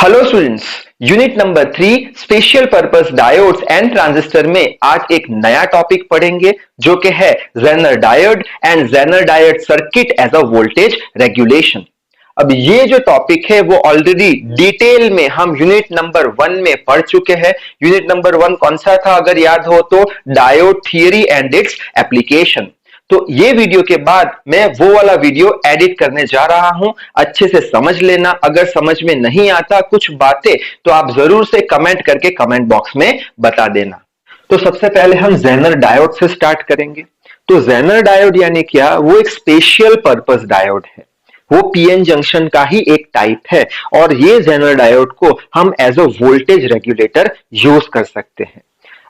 Hello students, unit number 3 special purpose diodes and transistor में आज एक नया टॉपिक पढ़ेंगे जो कि है Zener diode and Zener diode circuit as a voltage regulation. अब ये जो टॉपिक है वो ऑलरेडी डिटेल में हम यूनिट नंबर 1 में पढ़ चुके हैं। यूनिट नंबर 1 कौन सा था अगर याद हो तो? Diode theory and its application. तो ये वीडियो के बाद मैं वो वाला वीडियो एडिट करने जा रहा हूं, अच्छे से समझ लेना। अगर समझ में नहीं आता कुछ बातें तो आप जरूर से कमेंट करके कमेंट बॉक्स में बता देना। तो सबसे पहले हम जेनर डायोड से स्टार्ट करेंगे। तो जेनर डायोड यानी क्या? वो एक स्पेशल पर्पस डायोड है, वो पीएन जंक्शन का ही एक टाइप है और ये जेनर डायोड को हम as a voltage regulator use कर सकते हैं।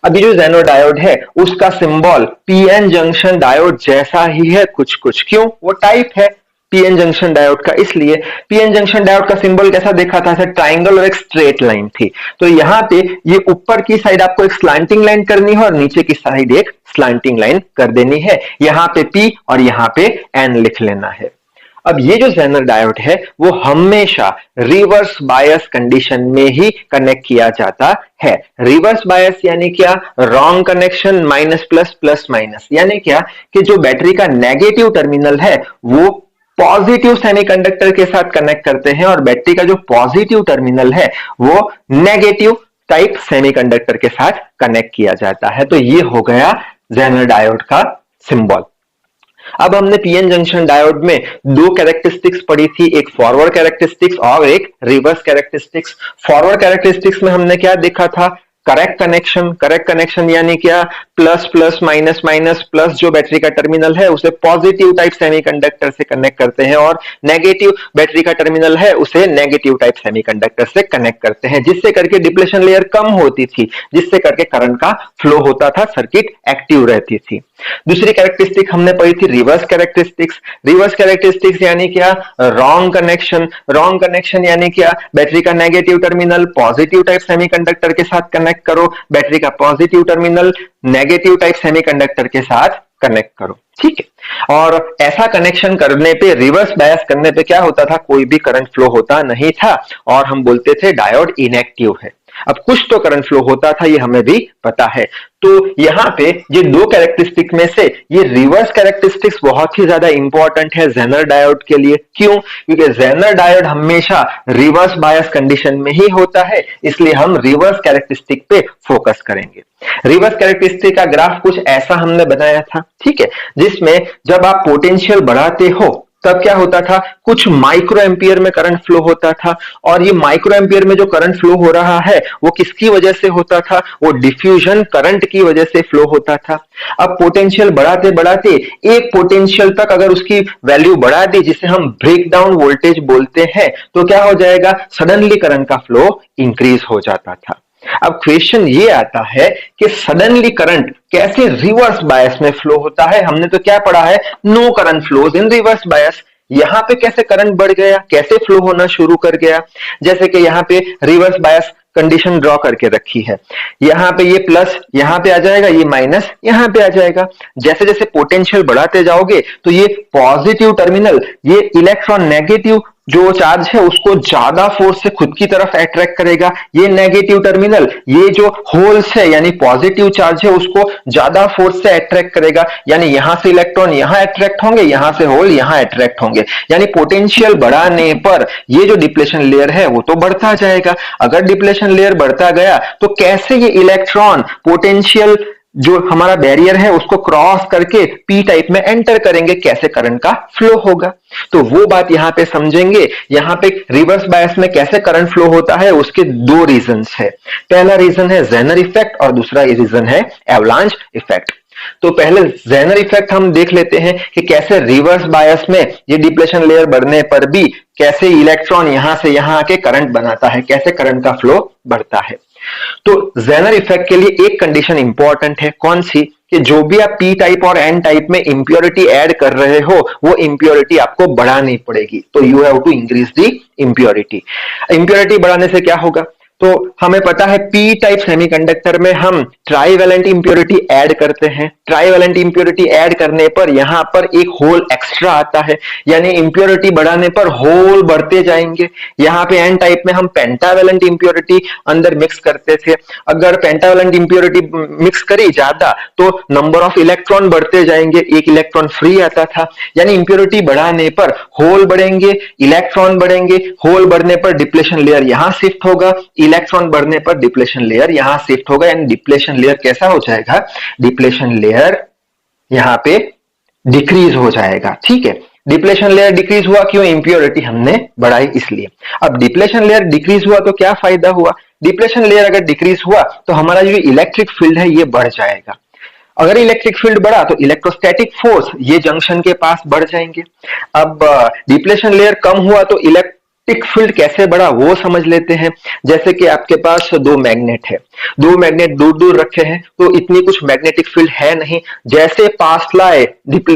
अभी जो जेनर डायोड है उसका सिंबल पीएन जंक्शन डायोड जैसा ही है कुछ कुछ। क्यों? वो टाइप है पीएन जंक्शन डायोड का, इसलिए पीएन जंक्शन डायोड का सिंबल कैसा देखा था? ऐसा ट्राइंगल और एक स्ट्रेट लाइन थी। तो यहाँ पे ये ऊपर की साइड आपको एक स्लांटिंग लाइन करनी है और नीचे की साइड एक स्लांटिंग लाइन कर देनी है। यहाँ पे पी और यहाँ पे एन लिख लेना है। अब ये जो जेनर डायोड है वो हमेशा रिवर्स बायस कंडीशन में ही कनेक्ट किया जाता है। रिवर्स बायस यानी क्या? Wrong connection, minus plus plus minus. यानी क्या कि जो बैटरी का नेगेटिव टर्मिनल है वो पॉजिटिव सेमीकंडक्टर के साथ कनेक्ट करते हैं और बैटरी का जो पॉजिटिव टर्मिनल है वो नेगेटिव टाइप सेमीकंडक्टर के साथ कनेक्ट किया जाता है। तो ये हो गया जेनर डायोड का सिंबल। अब हमने पीएन जंक्शन डायोड में दो कैरेक्टरिस्टिक्स पढ़ी थी, एक फॉरवर्ड कैरेक्टरिस्टिक्स और एक रिवर्स कैरेक्टरिस्टिक्स। फॉरवर्ड कैरेक्टरिस्टिक्स में हमने क्या देखा था? Correct connection. करेक्ट कनेक्शन यानी क्या? Plus plus minus minus, plus जो बैटरी का टर्मिनल है उसे पॉजिटिव टाइप सेमीकंडक्टर से कनेक्ट करते हैं और नेगेटिव बैटरी का टर्मिनल है उसे नेगेटिव टाइप सेमीकंडक्टर से कनेक्ट करते हैं, जिससे करके डिप्लेशन लेयर कम होती थी, जिससे करके करंट का फ्लो होता था, सर्किट एक्टिव रहती थी। दूसरी कैरेक्टरिस्टिक हमने पढ़ी थी रिवर्स कैरेक्टरिस्टिक्स। रिवर्स कैरेक्टरिस्टिक्स यानी क्या? Wrong connection. रॉन्ग कनेक्शन यानी क्या? बैटरी का negative terminal positive type semiconductor के साथ कनेक्ट करो, बैटरी का positive terminal negative type semiconductor के साथ कनेक्ट करो। ठीक है। और ऐसा कनेक्शन करने पे, रिवर्स बायस करने पे क्या होता था? कोई भी करंट फ्लो होता नहीं था और हम बोलते थे डायोड इनएक्टिव है। अब कुछ तो करंट फ्लो होता था, ये हमें भी पता है। तो यहाँ पे ये दो कैरेक्टरिस्टिक में से ये रिवर्स कैरेक्टरिस्टिक्स बहुत ही ज्यादा इंपॉर्टेंट है जेनर डायोड के लिए। क्यों? क्योंकि जेनर डायोड हमेशा रिवर्स बायस कंडीशन में ही होता है, इसलिए हम रिवर्स कैरेक्टरिस्टिक पे फोकस करेंगे। रिवर्स कैरेक्टरिस्टिक का ग्राफ कुछ ऐसा हमने बनाया था, ठीक है, जिसमें जब आप पोटेंशियल बढ़ाते हो तब क्या होता था? कुछ माइक्रो एम्पियर में करंट फ्लो होता था और ये माइक्रो एम्पियर में जो करंट फ्लो हो रहा है वो किसकी वजह से होता था? वो डिफ्यूजन करंट की वजह से फ्लो होता था। अब पोटेंशियल बढ़ाते बढ़ाते एक पोटेंशियल तक अगर उसकी वैल्यू बढ़ा दी, जिसे हम ब्रेक डाउन वोल्टेज बोलते हैं, तो क्या हो जाएगा? सडनली करंट का फ्लो इंक्रीज हो जाता था। अब क्वेश्चन ये आता है कि सडनली करंट कैसे रिवर्स बायस में फ्लो होता है? हमने तो क्या पढ़ा है? No current flows in reverse bias. यहां पे कैसे करंट बढ़ गया, कैसे फ्लो होना शुरू कर गया? जैसे कि यहां पे रिवर्स बायस कंडीशन ड्रॉ करके रखी है, यहां पे ये प्लस यहां पे आ जाएगा, ये माइनस यहां पे आ जाएगा। जैसे जैसे पोटेंशियल बढ़ाते जाओगे तो ये पॉजिटिव टर्मिनल, ये इलेक्ट्रॉन नेगेटिव जो चार्ज है उसको ज्यादा फोर्स से खुद की तरफ अट्रैक्ट करेगा। ये नेगेटिव टर्मिनल, ये जो होल्स है यानी पॉजिटिव चार्ज है उसको ज्यादा फोर्स से अट्रैक्ट करेगा, यानी यहां से इलेक्ट्रॉन यहां अट्रैक्ट होंगे, यहां से होल यहां अट्रैक्ट होंगे। यानी पोटेंशियल बढ़ाने पर ये जो डिप्लेशन लेयर है वो तो बढ़ता जाएगा। अगर डिप्लेशन लेयर बढ़ता गया तो कैसे ये इलेक्ट्रॉन पोटेंशियल जो हमारा बैरियर है उसको क्रॉस करके पी टाइप में एंटर करेंगे, कैसे करंट का फ्लो होगा? तो वो बात यहां पे समझेंगे। यहां पे रिवर्स बायस में कैसे करंट फ्लो होता है उसके दो रीजंस है। पहला रीजन है जेनर इफेक्ट और दूसरा रीजन है एवलांच इफेक्ट। तो पहले जेनर इफेक्ट हम देख लेते हैं कि कैसे रिवर्स बायस में ये डिप्लेशन लेयर बढ़ने पर भी कैसे इलेक्ट्रॉन यहां से यहां आके करंट बनाता है, कैसे करंट का फ्लो बढ़ता है। तो जेनर इफेक्ट के लिए एक कंडीशन इंपॉर्टेंट है, कौन सी? कि जो भी आप पी टाइप और एन टाइप में इंप्योरिटी ऐड कर रहे हो वो इंप्योरिटी आपको बढ़ानी पड़ेगी। तो you have to increase the impurity. Impurity बढ़ाने से क्या होगा? तो हमें पता है पी टाइप सेमीकंडक्टर में हम ट्राईवैलेंट इंप्योरिटी ऐड करते हैं। ट्राईवैलेंट इंप्योरिटी ऐड करने पर यहां पर एक होल एक्स्ट्रा आता है, यानी इंप्योरिटी बढ़ाने पर होल बढ़ते जाएंगे। यहाँ पे एन टाइप में हम पेंटावैलेंट इंप्योरिटी अंदर मिक्स करते थे। अगर पेंटावैलेंट इंप्योरिटी मिक्स करी ज्यादा तो नंबर ऑफ इलेक्ट्रॉन बढ़ते जाएंगे, एक इलेक्ट्रॉन फ्री आता था। यानी इंप्योरिटी बढ़ाने पर होल बढ़ेंगे, इलेक्ट्रॉन बढ़ेंगे, होल बढ़ने पर डिप्लेशन लेयर यहां शिफ्ट होगा, इलेक्ट्रॉन बढ़ने पर डिप्लेशन लेयर यहां शिफ्ट होगा। यानी डिप्लेशन लेयर कैसा हो जाएगा, डिप्लेशन लेयर यहां पे डिक्रीज हो जाएगा। ठीक है, डिप्लेशन लेयर डिक्रीज हुआ क्यों, इंप्योरिटी हमने बढ़ाई इसलिए। अब डिप्लेशन लेयर डिक्रीज हुआ तो क्या फायदा हुआ, डिप्लेशन लेयर अगर डिक्रीज हुआ तो हमारा जो इलेक्ट्रिक फील्ड है ये बढ़ जाएगा। अगर इलेक्ट्रिक फील्ड बढ़ा तो इलेक्ट्रोस्टैटिक फोर्स ये जंक्शन के पास बढ़ जाएंगे। अब डिप्लेशन लेयर कम हुआ तो इलेक्ट्रिक फील्ड कैसे बढ़ा वो समझ लेते हैं। जैसे कि आपके पास दो मैग्नेट है, दो मैग्नेट दूर दूर रखे हैं तो इतनी कुछ मैग्नेटिक फील्ड है नहीं। जैसे पास लाए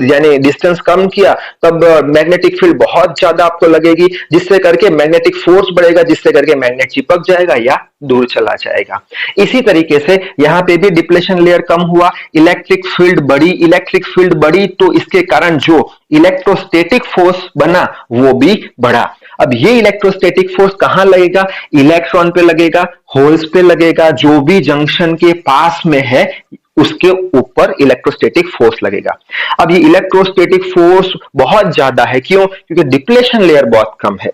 यानी डिस्टेंस कम किया तब मैग्नेटिक फील्ड बहुत ज्यादा आपको लगेगी, जिससे करके मैग्नेटिक फोर्स बढ़ेगा, जिससे करके मैग्नेट चिपक जाएगा या दूर चला जाएगा। इसी तरीके से यहाँ पे भी डिप्लेशन लेयर कम हुआ, इलेक्ट्रिक फील्ड बढ़ी। इलेक्ट्रिक फील्ड बढ़ी तो इसके कारण जो इलेक्ट्रोस्टैटिक फोर्स बना वो भी बढ़ा। अब ये इलेक्ट्रोस्टैटिक फोर्स कहां लगेगा, इलेक्ट्रॉन पे लगेगा, होल्स पे लगेगा, जो भी जंक्शन के पास में है उसके ऊपर इलेक्ट्रोस्टैटिक फोर्स लगेगा। अब ये इलेक्ट्रोस्टैटिक फोर्स बहुत ज्यादा है, क्यों, क्योंकि डिप्लेशन लेयर बहुत कम है।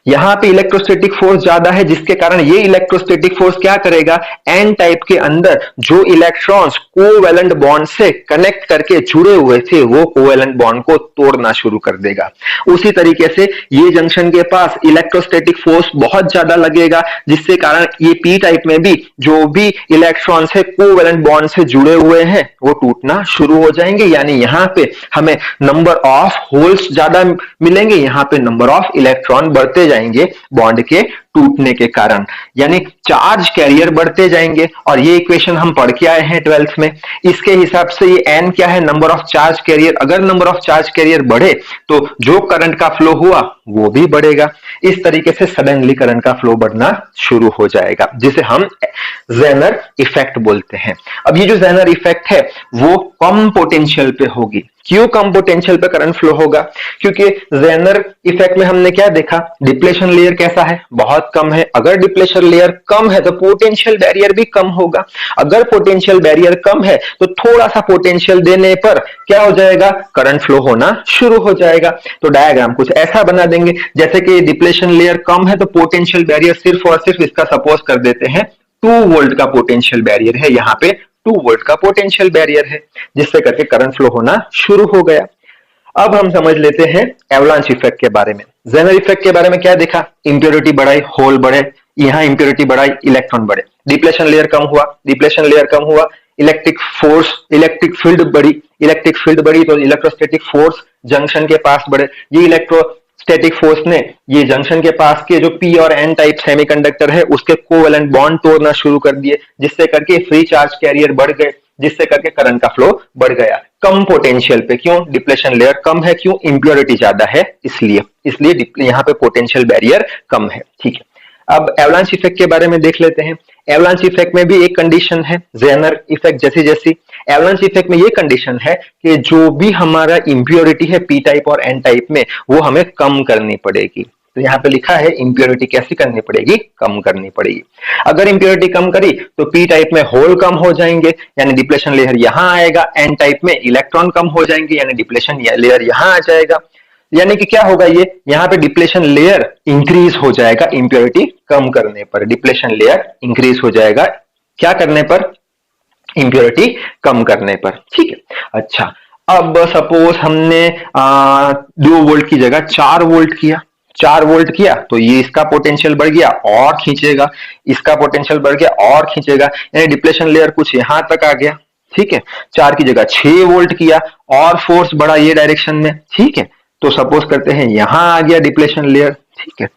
यहां पे इलेक्ट्रोस्टैटिक फोर्स ज्यादा है, जिसके कारण ये इलेक्ट्रोस्टैटिक फोर्स क्या करेगा, एन टाइप के अंदर जो इलेक्ट्रॉन्स कोवैलेंट बॉन्ड से कनेक्ट करके जुड़े हुए थे वो कोवैलेंट बॉन्ड को तोड़ना शुरू कर देगा। उसी तरीके से ये जंक्शन के पास इलेक्ट्रोस्टैटिक फोर्स बहुत ज्यादा लगेगा, जिससे कारण ये पी टाइप में भी जो भी इलेक्ट्रॉन्स है कोवैलेंट बॉन्ड से जुड़े हुए हैं वो टूटना शुरू हो जाएंगे। यानी यहां पे हमें नंबर ऑफ होल्स ज्यादा मिलेंगे, यहां पे नंबर ऑफ इलेक्ट्रॉन बढ़ते जाएंगे बॉन्ड के टूटने के कारण, यानी चार्ज कैरियर बढ़ते जाएंगे। और ये इक्वेशन हम पढ़ के आए हैं 12th में। इसके हिसाब से ये एन क्या है, नंबर ऑफ चार्ज कैरियर। अगर नंबर ऑफ चार्ज कैरियर बढ़े तो जो करंट का फ्लो हुआ वो भी बढ़ेगा। इस तरीके से सडनली करंट का फ्लो बढ़ना शुरू हो जाएगा, जिसे हम ज़ेनर इफेक्ट बोलते हैं। अब ये जो ज़ेनर इफेक्ट है वो कम पोटेंशियल पे होगी। क्यों कम पोटेंशियल पे करंट फ्लो होगा, क्योंकि ज़ेनर इफेक्ट में हमने क्या देखा, डिप्लेशन लेयर कैसा है, बहुत कम है। अगर डिप्लेशन लेयर कम है तो पोटेंशियल बैरियर भी कम होगा। अगर पोटेंशियल बैरियर कम है तो थोड़ा सा पोटेंशियल देने पर क्या हो जाएगा, करंट फ्लो होना शुरू हो जाएगा। तो डायग्राम कुछ ऐसा बना देंगे, जैसे कि डिप्लेशन लेयर कम है तो पोटेंशियल बैरियर सिर्फ और सिर्फ इसका सपोज कर देते हैं 2 वोल्ट का पोटेंशियल बैरियर है, यहाँ पे 2 वोल्ट का पोटेंशियल बैरियर है, जिससे करके करंट फ्लो होना शुरू हो गया। अब हम समझ लेते हैं एवलांच इफेक्ट के बारे में। ज़ेनर इफेक्ट के बारे में क्या देखा, इंप्योरिटी बढ़ाई, होल बढ़े, यहाँ इंप्योरिटी बढ़ाई, इलेक्ट्रॉन बढ़े। डिप्लेशन लेयर कम हुआ, डिप्लेशन लेयर कम हुआ, इलेक्ट्रिक फोर्स, इलेक्ट्रिक फील्ड बढ़ी, इलेक्ट्रिक फील्ड बढ़ी तो इलेक्ट्रोस्टैटिक फोर्स जंक्शन के पास बढ़े। ये इलेक्ट्रोस्टैटिक फोर्स ने ये जंक्शन के पास के जो पी और एन टाइप सेमीकंडक्टर है उसके कोवैलेंट बॉन्ड तोड़ना शुरू कर दिए, जिससे करके फ्री चार्ज कैरियर बढ़ गए, जिससे करके करंट का फ्लो बढ़ गया। कम पोटेंशियल पे, क्यों, डिप्लेशन लेयर कम है, क्यों, इंप्योरिटी ज्यादा है, इसलिए यहाँ पे पोटेंशियल बैरियर कम है। ठीक है, अब एवलांच इफेक्ट के बारे में देख लेते हैं। एवलांच इफेक्ट में भी एक कंडीशन है ज़ेनर इफेक्ट जैसी एवलांच इफेक्ट में ये कंडीशन है कि जो भी हमारा इंप्योरिटी है पी टाइप और एन टाइप में वो हमें कम करनी पड़ेगी। तो यहाँ पे लिखा है इंप्योरिटी कैसे करनी पड़ेगी, कम करनी पड़ेगी। अगर इंप्योरिटी कम करी तो पी टाइप में होल कम हो जाएंगे, यानी डिप्लेशन लेयर यहां आएगा। एन टाइप में इलेक्ट्रॉन कम हो जाएंगे, यानी डिप्लेशन लेयर यहां आ जाएगा। यानी कि क्या होगा, ये यहाँ पे डिप्लेशन लेयर इंक्रीज हो जाएगा इंप्योरिटी कम करने पर। डिप्लेशन लेयर इंक्रीज हो जाएगा क्या करने पर, इंप्योरिटी कम करने पर। ठीक है, अच्छा, अब सपोज हमने 2 वोल्ट की जगह 4 वोल्ट किया, 4 वोल्ट किया तो ये इसका पोटेंशियल बढ़ गया और खींचेगा, इसका पोटेंशियल बढ़ गया और खींचेगा, यानी डिप्लेशन लेयर कुछ यहां तक आ गया। ठीक है, 4 की जगह 6 वोल्ट किया और फोर्स बढ़ा ये डायरेक्शन में। ठीक है, तो सपोज करते हैं यहां आ गया डिप्लेशन लेयर। ठीक है,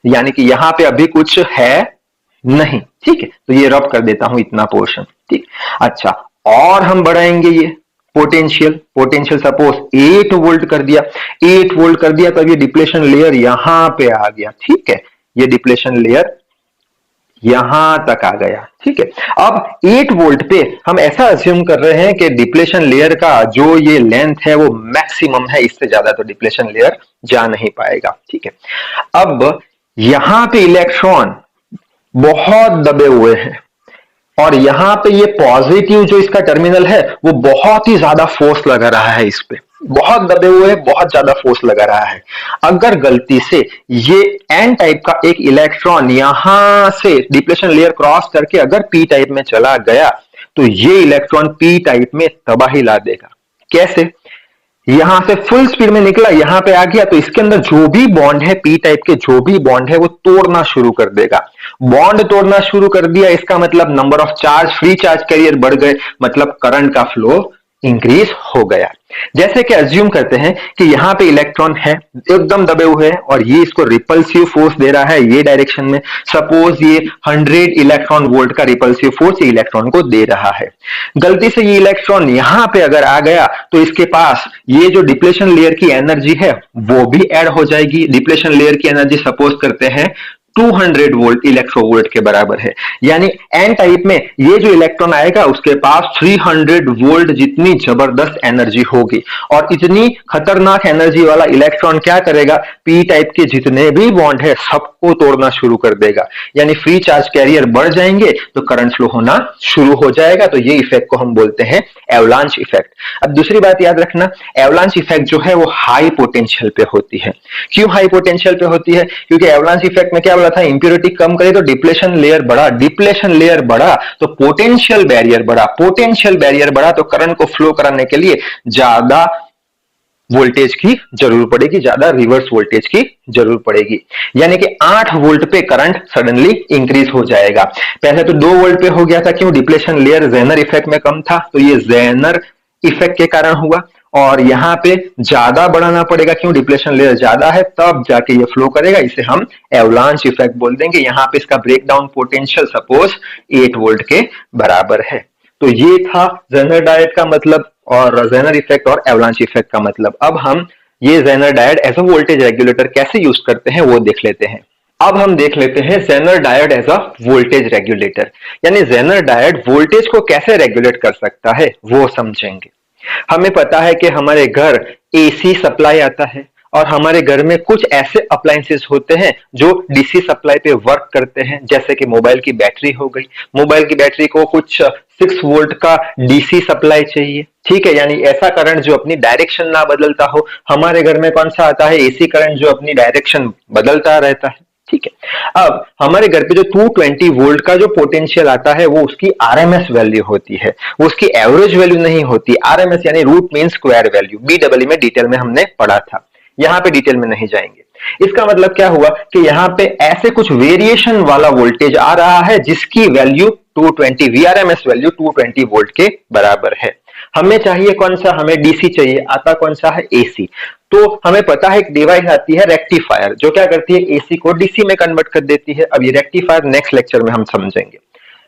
यानी कि यहां पे अभी कुछ है नहीं। ठीक है, तो ये रब कर देता हूं इतना पोर्शन। ठीक, अच्छा, और हम बढ़ाएंगे ये पोटेंशियल सपोज 8 वोल्ट कर दिया, 8 वोल्ट कर दिया तो ये डिप्लेशन लेयर यहां पे आ गया। ठीक है, ये डिप्लेशन लेयर यहां तक आ गया। ठीक है, अब 8 वोल्ट पे हम ऐसा अज्यूम कर रहे हैं कि डिप्लेशन लेयर का जो ये लेंथ है वो मैक्सिमम है, इससे ज्यादा तो डिप्लेशन लेयर जा नहीं पाएगा। ठीक है, अब यहां पे इलेक्ट्रॉन बहुत दबे हुए हैं और यहां पे ये पॉजिटिव जो इसका टर्मिनल है वो बहुत ही ज्यादा फोर्स लगा रहा है, इस पे बहुत दबे हुए, बहुत ज्यादा फोर्स लगा रहा है। अगर गलती से ये एन टाइप का एक इलेक्ट्रॉन यहां से डिप्लेशन लेयर क्रॉस करके अगर पी टाइप में चला गया तो ये इलेक्ट्रॉन पी टाइप में तबाही ला देगा। कैसे? यहां से फुल स्पीड में निकला, यहां पे आ गया तो इसके अंदर जो भी बॉन्ड है, पी टाइप के जो भी बॉन्ड है वो तोड़ना शुरू कर देगा। बॉन्ड तोड़ना शुरू कर दिया, इसका मतलब number of charge, free charge carrier बढ़ गए, मतलब करंट का फ्लो इंक्रीज हो गया। जैसे कि अज्यूम करते हैं कि यहां पे इलेक्ट्रॉन है, एकदम दबे हुए हैं और ये इसको रिपल्सिव फोर्स दे रहा है ये डायरेक्शन में। सपोज ये 100 इलेक्ट्रॉन वोल्ट का रिपल्सिव फोर्स ये इलेक्ट्रॉन को दे रहा है। गलती से ये इलेक्ट्रॉन यहां पे अगर आ गया तो इसके पास ये जो डिप्लेशन लेयर की एनर्जी है वो भी ऐड हो जाएगी। डिप्लेशन लेयर की एनर्जी सपोज करते हैं 200 वोल्ट इलेक्ट्रोवोल्ट के बराबर है, यानी एन टाइप में ये जो इलेक्ट्रॉन आएगा उसके पास 300 वोल्ट जितनी जबरदस्त एनर्जी होगी। और इतनी खतरनाक एनर्जी वाला इलेक्ट्रॉन क्या करेगा, पी टाइप के जितने भी बॉन्ड है सबको तोड़ना शुरू कर देगा, यानी फ्री चार्ज कैरियर बढ़ जाएंगे तो करंट फ्लो होना शुरू हो जाएगा। तो ये इफेक्ट को हम बोलते हैं एवलांच इफेक्ट। अब दूसरी बात याद रखना, एवलांच इफेक्ट जो है वो हाई पोटेंशियल पे होती है। क्यों हाई पोटेंशियल पे होती है? क्योंकि एवलांच इफेक्ट में क्या था, इंप्योरिटी कम करे तो डिप्लेशन लेयर बढ़ा, डिप्लेशन लेयर बढ़ा तो पोटेंशियल बैरियर बढ़ा, पोटेंशियल बैरियर बढ़ा तो करंट को फ्लो कराने के लिए ज्यादा वोल्टेज की जरूरत पड़ेगी, ज्यादा रिवर्स वोल्टेज की जरूरत पड़ेगी। यानी कि 8 वोल्ट पे करंट सडनली इंक्रीज हो जाएगा। पहले तो 2 वोल्ट पे हो गया था, क्यों? डिप्लेशन लेयर जेनर इफेक्ट में कम था, तो ये जेनर इफेक्ट के कारण हुआ। और यहां पे ज्यादा बढ़ाना पड़ेगा, क्यों? डिप्लेशन लेयर ज्यादा है, तब जाके ये फ्लो करेगा। इसे हम एवलांच इफेक्ट बोल देंगे। यहां पे इसका ब्रेकडाउन पोटेंशियल सपोज 8 वोल्ट के बराबर है। तो ये था जेनर डायट का मतलब और जेनर इफेक्ट और एवलांच इफेक्ट का मतलब। अब हम ये Zener diode as a voltage regulator कैसे यूज करते हैं वो देख लेते हैं। अब हम देख लेते हैं Zener diode as a voltage regulator, यानी जेनर डायोड वोल्टेज को कैसे रेगुलेट कर सकता है वो समझेंगे। हमें पता है कि हमारे घर एसी सप्लाई आता है और हमारे घर में कुछ ऐसे अप्लायंसेस होते हैं जो डीसी सप्लाई पे वर्क करते हैं, जैसे कि मोबाइल की बैटरी हो गई। मोबाइल की बैटरी को कुछ 6 वोल्ट का डीसी सप्लाई चाहिए, ठीक है, यानी ऐसा करंट जो अपनी डायरेक्शन ना बदलता हो। हमारे घर में कौन सा आता है? एसी करंट जो अपनी डायरेक्शन बदलता रहता है, ठीक है। अब हमारे घर पे जो 220 वोल्ट का जो पोटेंशियल आता है वो उसकी आरएमएस वैल्यू होती है, वो उसकी एवरेज वैल्यू नहीं होती। आरएमएस यानी root mean square value, BW में डिटेल में हमने पढ़ा था, यहां पे डिटेल में नहीं जाएंगे। इसका मतलब क्या हुआ कि यहां पे ऐसे कुछ वेरिएशन वाला वोल्टेज आ रहा है जिसकी वैल्यू 220, वीआरएमएस वैल्यू 220 वोल्ट के बराबर है। हमें चाहिए कौन सा? हमें डीसी चाहिए, आता कौन सा है? एसी। तो हमें पता है एक डिवाइस आती है रेक्टिफायर, जो क्या करती है? एसी को डीसी में कन्वर्ट कर देती है। अब ये रेक्टिफायर नेक्स्ट लेक्चर में हम समझेंगे।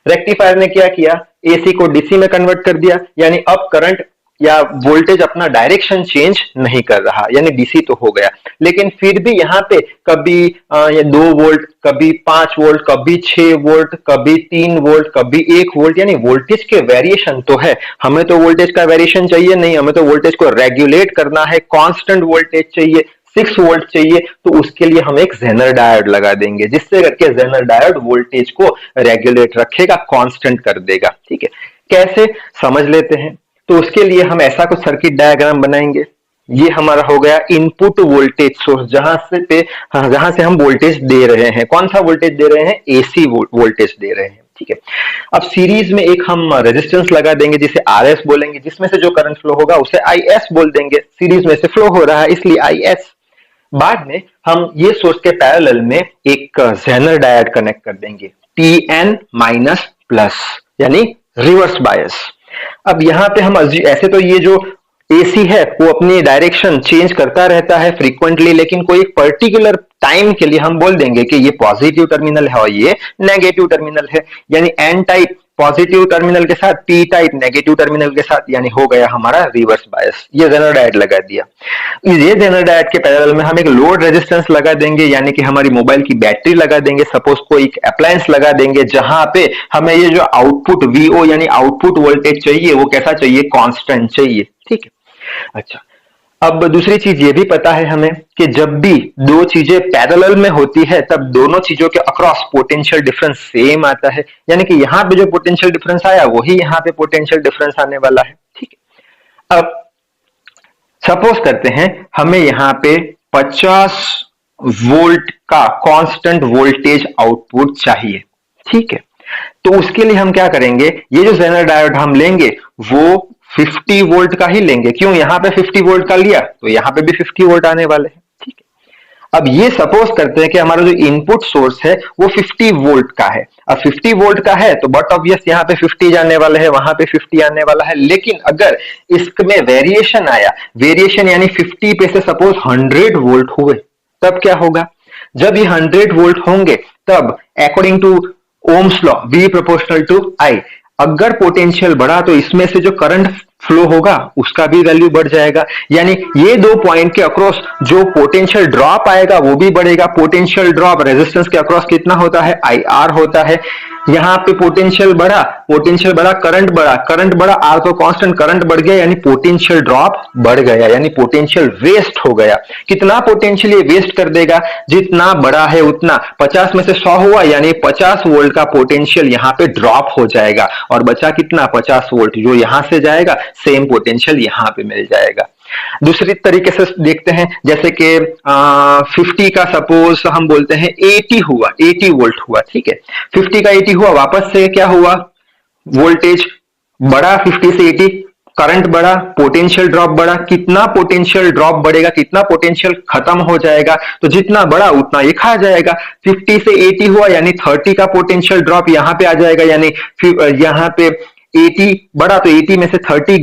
रेक्टिफायर ने क्या किया? एसी को डीसी में कन्वर्ट कर दिया, यानी अब करंट या वोल्टेज अपना डायरेक्शन चेंज नहीं कर रहा, यानी डीसी तो हो गया। लेकिन फिर भी यहाँ पे कभी 2 वोल्ट, कभी 5 वोल्ट, कभी 6 वोल्ट, कभी 3 वोल्ट, कभी 1 वोल्ट, यानी वोल्टेज के वेरिएशन तो है। हमें तो वोल्टेज का वेरिएशन चाहिए नहीं, हमें तो वोल्टेज को रेगुलेट करना है, कांस्टेंट वोल्टेज चाहिए, 6 वोल्ट चाहिए। तो उसके लिए हम एक जेनर डायोड लगा देंगे, जिससे करके जेनर डायोड वोल्टेज को रेगुलेट रखेगा, कांस्टेंट कर देगा, ठीक है। कैसे समझ लेते हैं। तो उसके लिए हम ऐसा कुछ सर्किट डायग्राम बनाएंगे। ये हमारा हो गया इनपुट वोल्टेज सोर्स, जहां से हम वोल्टेज दे रहे हैं। कौन सा वोल्टेज दे रहे हैं? एसी वोल्टेज दे रहे हैं, ठीक है। अब सीरीज में एक हम रेजिस्टेंस लगा देंगे जिसे आरएस बोलेंगे, जिसमें से जो करंट फ्लो होगा उसे आईएस बोल देंगे। सीरीज में से फ्लो हो रहा है इसलिए आईएस। बाद में हम ये सोर्स के पैरेलल में एक जेनर डायोड कनेक्ट कर देंगे, टीएन माइनस प्लस, यानी रिवर्स बायस। अब यहां पे हम ऐसे तो ये जो एसी है वो अपनी डायरेक्शन चेंज करता रहता है फ्रीक्वेंटली, लेकिन कोई पर्टिकुलर टाइम के लिए हम बोल देंगे कि ये पॉजिटिव टर्मिनल है और ये नेगेटिव टर्मिनल है। यानी एन टाइप पॉजिटिव टर्मिनल के साथ, पी टाइप नेगेटिव टर्मिनल के साथ, यानी हो गया हमारा रिवर्स बायस। ये जेनर डायोड लगा दिया। ये जेनर डायोड के पैरेलल में हम एक लोड रेजिस्टेंस लगा देंगे, यानी कि हमारी मोबाइल की बैटरी लगा देंगे, सपोज कोई एक अप्लायंस लगा देंगे, जहां पे हमें ये जो आउटपुट वीओ यानी आउटपुट वोल्टेज चाहिए वो कैसा चाहिए, कांस्टेंट चाहिए। ठीक है, अच्छा, अब दूसरी चीज ये भी पता है हमें कि जब भी दो चीजें पैरेलल में होती है तब दोनों चीजों के अक्रॉस पोटेंशियल डिफरेंस सेम आता है, यानी कि यहाँ पे जो पोटेंशियल डिफरेंस आया वही यहाँ पे पोटेंशियल डिफरेंस आने वाला है। ठीक है, अब सपोज करते हैं हमें यहाँ पे 50 वोल्ट का कांस्टेंट वोल्टेज आउटपुट चाहिए। ठीक है, तो उसके लिए हम क्या करेंगे, ये जो जेनर डायोड हम लेंगे वो 50 वोल्ट का ही लेंगे। क्यों, यहां पे 50 वोल्ट का लिया तो यहां पे भी 50 वोल्ट आने वाले हैं। ठीक है, अब ये सपोज करते हैं कि हमारा जो इनपुट सोर्स है वो 50 वोल्ट का है। अब 50 वोल्ट का है तो बट ऑब्वियस यहाँ पे 50 जाने वाला है, वहां पे 50 आने वाला है। लेकिन अगर इसमें वेरिएशन आया, वेरिएशन यानी 50 पे से सपोज 100 वोल्ट हुए, तब क्या होगा, जब ये 100 वोल्ट होंगे तब according to Ohm's law V proportional to I, अगर पोटेंशियल बढ़ा तो इसमें से जो करंट फ्लो होगा उसका भी वैल्यू बढ़ जाएगा, यानी ये दो पॉइंट के अक्रॉस जो पोटेंशियल ड्रॉप आएगा वो भी बढ़ेगा। पोटेंशियल ड्रॉप रेजिस्टेंस के अक्रॉस कितना होता है, IR होता है। यहाँ पे पोटेंशियल बढ़ा, करंट बढ़ा, R तो कांस्टेंट, करंट बढ़ गया यानी पोटेंशियल ड्रॉप बढ़ गया, यानी पोटेंशियल वेस्ट हो गया। कितना पोटेंशियल ये वेस्ट कर देगा, जितना बड़ा है उतना। 50 में से 100 हुआ यानी 50 वोल्ट का पोटेंशियल यहाँ पे ड्रॉप हो जाएगा, और बचा कितना, 50 वोल्ट, जो यहां से जाएगा सेम पोटेंशियल यहां पे मिल जाएगा। दूसरी तरीके से देखते हैं, जैसे कि 50 का सपोज हम बोलते हैं 80 हुआ, 80 वोल्ट हुआ। ठीक है, 50 का 80 हुआ, वापस से क्या हुआ, वोल्टेज बढ़ा 50 से 80, करंट बढ़ा, पोटेंशियल ड्रॉप बढ़ा। कितना पोटेंशियल ड्रॉप बढ़ेगा, कितना पोटेंशियल खत्म हो जाएगा, तो जितना बढ़ा उतना ये खा जाएगा। 50 से 80 हुआ यानी 30 का पोटेंशियल ड्रॉप यहां पे आ जाएगा, यानी यहां पे 80 बढ़ा तो 80 में से 30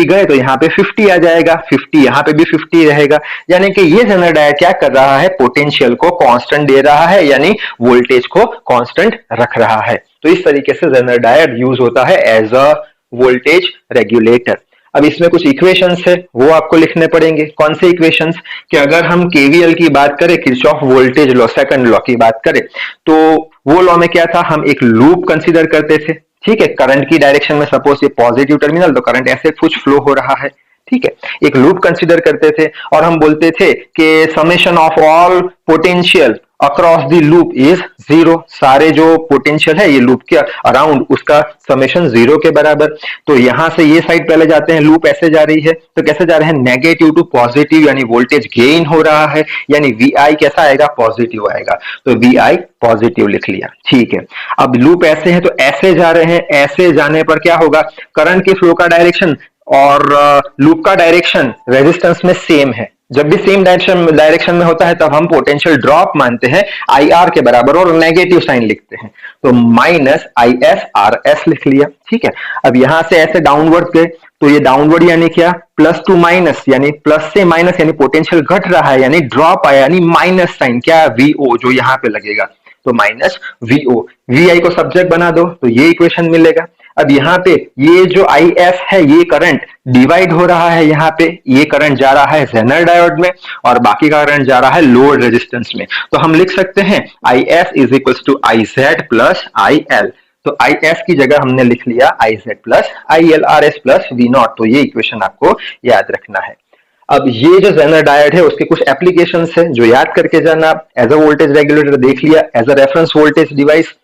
गए तो यहाँ पे 50 आ जाएगा, 50 यहाँ पे भी 50 रहेगा। यानी कि ये जेनर डायोड क्या कर रहा है, पोटेंशियल को कांस्टेंट दे रहा है, यानी वोल्टेज को कांस्टेंट रख रहा है। तो इस तरीके से जेनर डायोड यूज होता है एज अ वोल्टेज रेगुलेटर। अब इसमें कुछ इक्वेशंस है वो आपको लिखने पड़ेंगे। कौन से इक्वेशंस, कि अगर हम केवीएल की बात करें, Kirchhoff voltage law, second law की बात करें, तो वो लॉ में क्या था, हम एक लूप कंसीडर करते थे। ठीक है, करंट की डायरेक्शन में सपोज ये पॉजिटिव टर्मिनल, तो करंट ऐसे कुछ फ्लो हो रहा है। ठीक है, एक लूप कंसीडर करते थे और हम बोलते थे कि summation of all potential across the loop is 0। सारे जो पोटेंशियल है ये लूप के अराउंड, उसका समेशन 0 के बराबर। तो यहां से ये साइड पहले जाते हैं, लूप ऐसे जा रही है, तो कैसे जा रहे हैं, नेगेटिव टू पॉजिटिव, यानी वोल्टेज गेन हो रहा है, यानी VI कैसा आएगा, पॉजिटिव आएगा। तो VI पॉजिटिव लिख लिया। ठीक है, अब लूप ऐसे है तो ऐसे जा रहे हैं, ऐसे जाने पर क्या होगा, करंट के फ्लो का डायरेक्शन और लूप का डायरेक्शन रेजिस्टेंस में सेम है। जब भी सेम डायरेक्शन में होता है तब हम पोटेंशियल ड्रॉप मानते हैं IR के बराबर और नेगेटिव साइन लिखते हैं, तो -ISRS लिख लिया। ठीक है, अब यहां से ऐसे डाउनवर्ड गए तो ये डाउनवर्ड यानी क्या, प्लस टू माइनस, यानी प्लस से माइनस, यानी पोटेंशियल घट रहा है, यानी ड्रॉप आया, यानी माइनस साइन, क्या, VO जो यहां पे लगेगा, तो -VO। VI को सब्जेक्ट बना दो तो ये इक्वेशन मिलेगा। अब यहाँ पे ये जो IS है, ये करंट डिवाइड हो रहा है, यहाँ पे ये करंट जा रहा है जेनर डायोड में और बाकी का करंट जा रहा है लोड रेजिस्टेंस में। तो हम लिख सकते हैं IS is equal to IZ plus IL। तो IS की जगह हमने लिख लिया IZ plus IL, RS plus V0। तो ये इक्वेशन आपको याद रखना है। अब ये जो जेनर डायोड है उसके कुछ एप्लीकेशंस है जो याद करके जाना। एज अ वोल्टेज रेगुलेटर देख लिया, as a reference voltage device,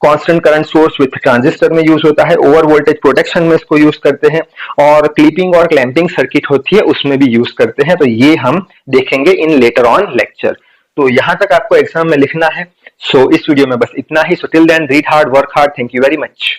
constant current source with transistor में यूज होता है, ओवर वोल्टेज प्रोटेक्शन में इसको यूज करते हैं, और क्लिपिंग और क्लैंपिंग सर्किट होती है उसमें भी यूज करते हैं। तो ये हम देखेंगे इन लेटर ऑन लेक्चर। तो यहां तक आपको एग्जाम में लिखना है। सो इस वीडियो में बस इतना ही। So till then read hard, work hard. Thank you very much.